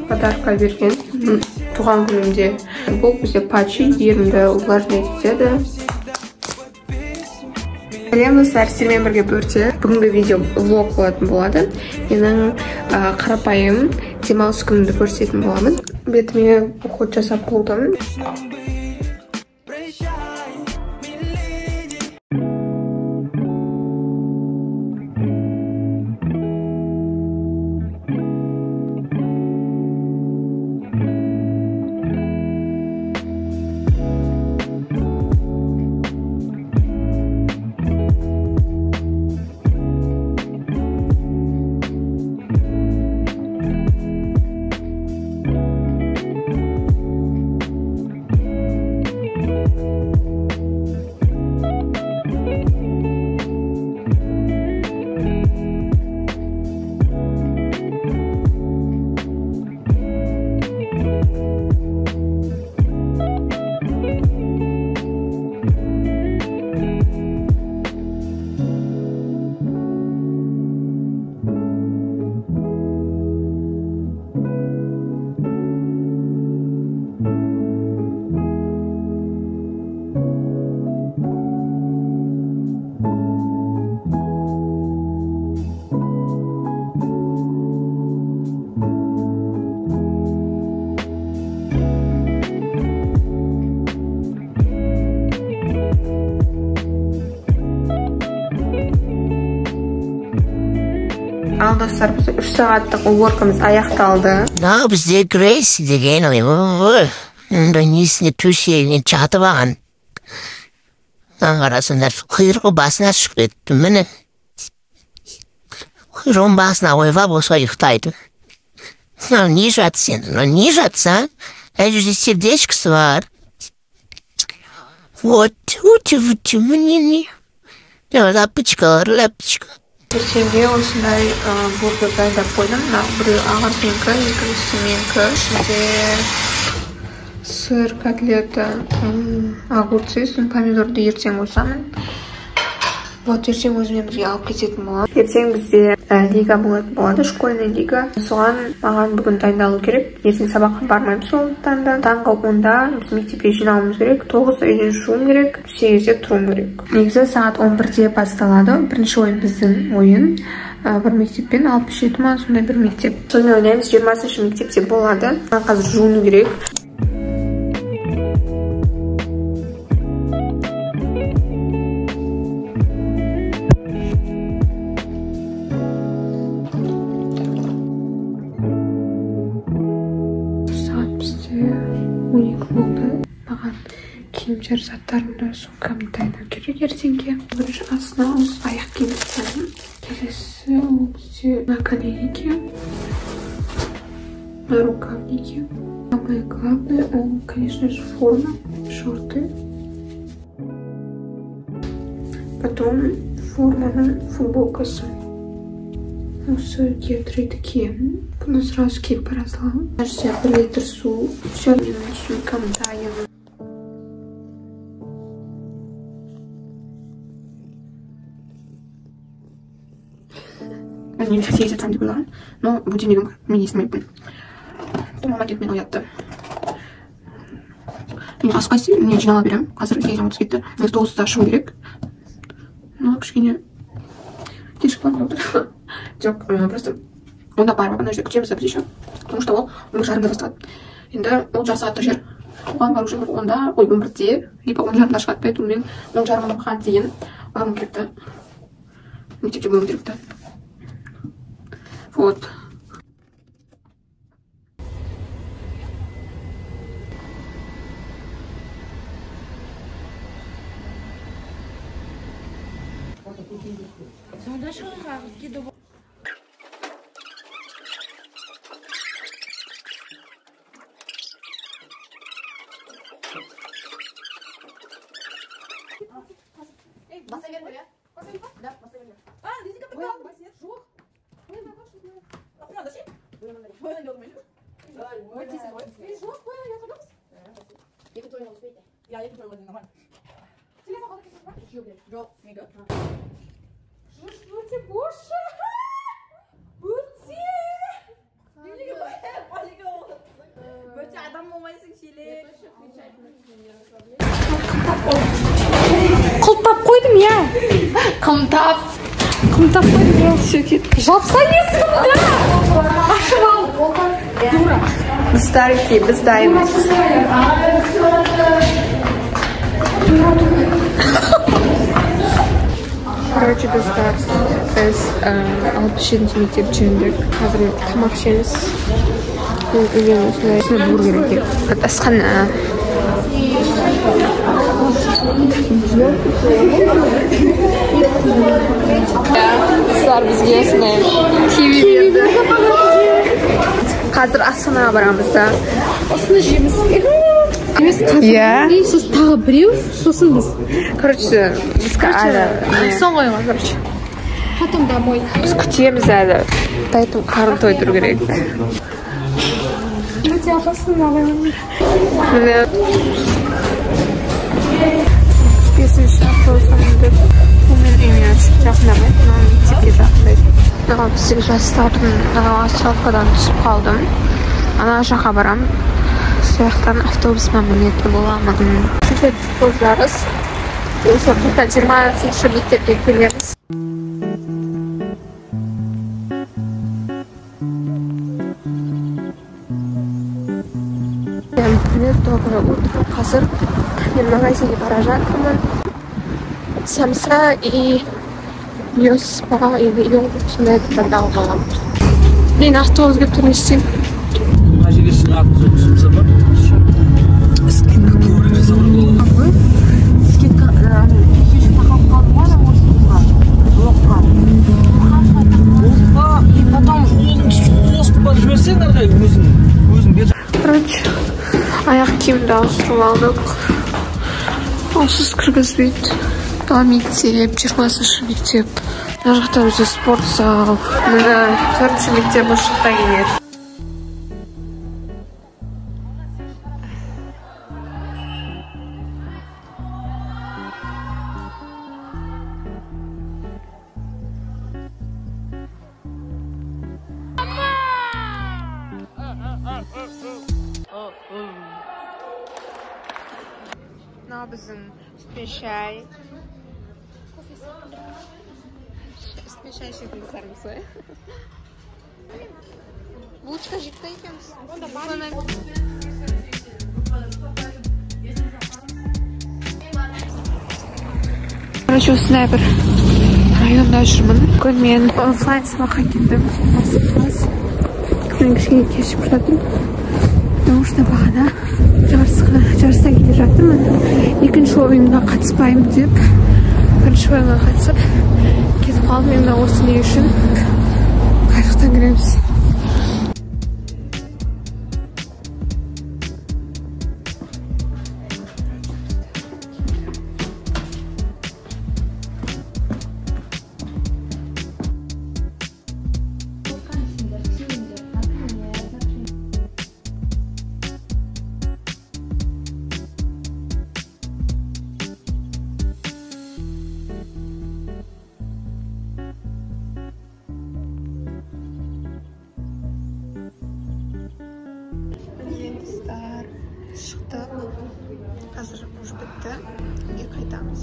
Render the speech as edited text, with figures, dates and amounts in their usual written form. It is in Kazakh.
подарка берген туған күнімде. Бұл бізде патчи ерімді увлажнять етеді. Сәлем достар, сіздермен бірге бөрте. Бүгінгі видео влог болатын болады. Менің қарапайым демалыс күнімді көрсететін боламын. Бетіме уход жасап болдым. Ал достар, біз 3 сағаттық уборкамыз аяқталды. Бізде Грейси деген несіне төсегіне жатып алған. Қарасыңдар, құйрығы басына шығып кетті. Міне құйрығын басына ойвап осылай ұйықтайды. Не жатыр сен? Не жатса? Әжуде сердечкасы бар. Вот, міне. Лапочка. Ертеңге осындай бургер дайындап қойдым. Біреу ағартменкі, екіншісі менкі. Ішінде сыр, котлета, огурцы, помидорды ертең қосамын. Вот, ертең өзімен бірге алып кететін боламын. Ертең бізде лига болады, школьный лига. Соған маған бүгін дайындалу керек. Ертең сабаққа бармаймын, сондықтан да таңғы 10-да біз мектепке жиналуымыз керек. 9-да үйден шығуым керек, 8-де тұруым керек. Негізі сағат 11-де басталады. Бірінші ойын біздің ойын. Бір мектеппен 67 ма, сондай бір мектеп. Сонымен ойнаймыз, 20-шы мектепте болады. Қазір жуыну керек. Киімдер заттарымды сумкамды дайындау керек ертеңге. Бірінші астына аяқ киім тастадым. Келесі ол бізде наколейники, нарукавники. Самое главное, ол, конечно же, форма, шорты. Потом форманың футболкасы. Осы кетры такие. Бұны сразу киіп бара саламын. Даже 1 литр су. Все, менің сумкам дайын. Мен сейчас ездить там, где была, но будильником мен естімеймін. Потом мама келіп мен оятты. Мен асқайсы, мен жинала берем. Қазір 8:30 кетті. Мен 9-да шығу керек. Но кішкене кешік план болды. Жоқ, просто онда барып, ана жерде күтеміз біз еще. Потому что ол 10:30-да бастады. Енді ол жасатты жер. Оған бару үшін 10-да, 11-де, либо 10:30-да шығады. Поэтому мен 10:30-ға дейін баруым керекті. Мектепте болуым керекті. Вот. Я не поняла, нормально. Телефон еще, блядь. Джо, мега. Жужжите, боже! Будьте! Қылтап қойдым, я. Қымтап қойдым, я. Жапса есігімді. Ашып ал. Дура. Biz dayımız. Короче, достар, biz 67 мектеп жөндік. Қазір тамақ ішеміз. Үйден осындай бургер екен. Асхана. Sizler bizге осындай киви берді. Қазір Астанаға барамыз да. Осыны жеміз. Сосын тағы біреу, сосын біз. Короче, бізге әлі... Сон қойған, короче. Потом домой. Біз күтеміз әлі. Поэтому қарын тойдыру керек. Өте апасын алайын. Міне... 5-ші автобусқа міндік. Мен үйіме жақындамайды, но мектепке жақындайды. Біздегі жастардың Остановкадан түсіп қалдым. Ана жаққа барам. Сояқтан автобусыма мінетін боламын. Сөйтіп жарыс. Осы 20-ші мектепке келеміз. Доброе утро. Қазір мен магазинге бара жатырмын. Самса и Йоспа или йогурт сондай таңдап аламын. Мен автобусқа тұрмыстайым. Қай жерге шығатын жұмысы бар? Скидка көбірек жасалар болады. Скидка кеш тақап қалды ма, Оспа, и потом оспа жіберсең әрқай өзің бер. Короче, аяқ киімді ауыстырып алдық. Онсыз кіргізбейді. Мектеп, 20-ші мектеп. Мына жақта өзі спорт зал. Мына 4-ші мектеп осы жақта келеді. Мына біздің үстпен шай. Үстпен шай ішетін қыздарымыз ғой. Булочка жекті екенбіз. Короче, осындай бір районда жүрмін. Мен офлайн сабаққа келдім. Мен кішкене кешіп жатырмын. Потому что бағана жарысқа келе жатырмын. Екінші ойынға қатыспаймын деп, бірінші ойынға қатысып кетіп қалдым. Енді осы не үшін қай жақтан кіреміз. Шықты. Қазір ұш бітті. Үйге қайтамыз.